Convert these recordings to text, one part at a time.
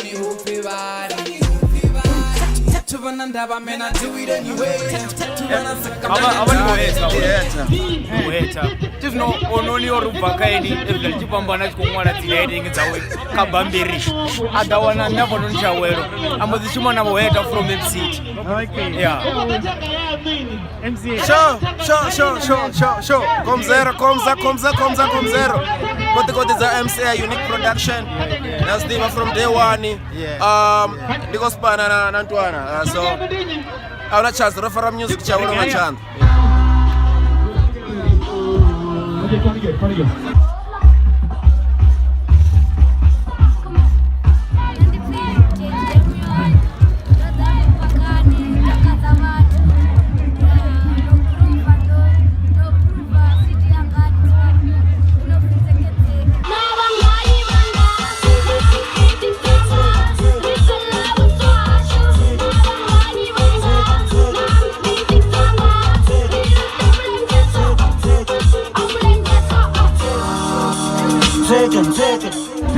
me hoopy body. To run and have a man, I do it anyway. Just no only or Bakaini, if the Jupambana Kumana trading is away. Kabambiri. I don't want to never on Shawero. I'm with the Shuman away from MC. Yeah. MC. Show. Come zero. But the God is a MC, unique production. That's the from day one. Because Pana and Antoine. So I have a chance to refer music. I will have a chance.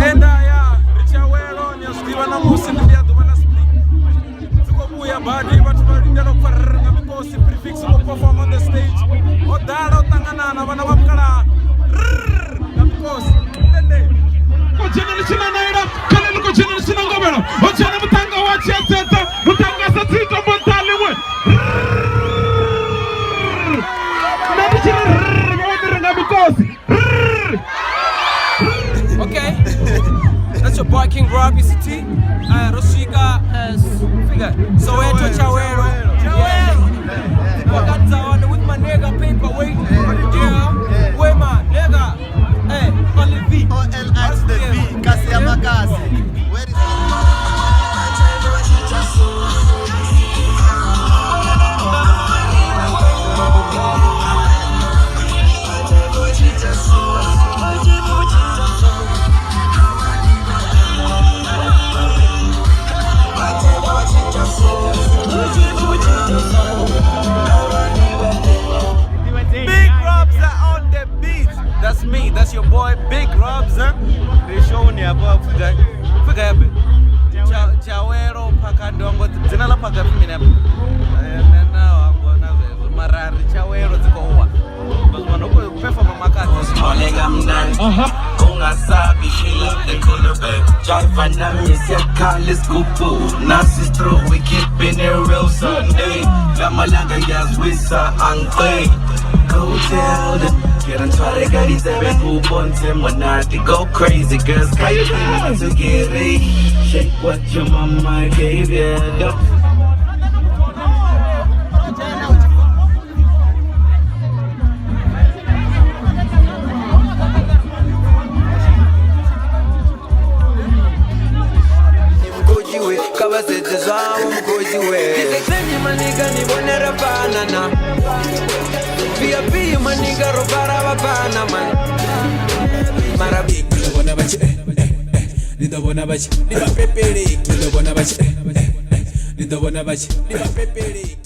And Richawero, Steven Amusin, the Adwana Spring. Zukobuya Badi, but to prefix will perform on the stage. Or Daro Tangana, Vanavakara. Because then they go Generation Naira, Kanako Generation Governor, or Janamutanga Watch Center, Mutanga Satito Montaliwe. Okay, that's your boy King Robbie City, Roshiga, figure. So we're to Chawero. Yeah. I got on with my nigga paperweight. Yeah. Where my nigga? Hey, only V. OLX the V. Kasi. Where is That's me, that's your boy Big Robs, huh? They showing you about today. Forget it. Chawero Pakadongo, Zinala Pakafimina. And now I'm going to Marari Chawero to go over. But when I perform a Makati, Sabi, she love the color back. Javana, miss your college kupu. Nasistro, we keeping it real Sunday. Lamalaga, yes, with sa angkwe. Go tell them. Get on try to get these seven who want him when not to go crazy. Girls, can you want to get it? Shake what your mama gave you. Pia maniga robara babana man. Marabi bona bachi Lido bona bachi Liba pepere Lido bona bachi Lido bona bachi Liba pepere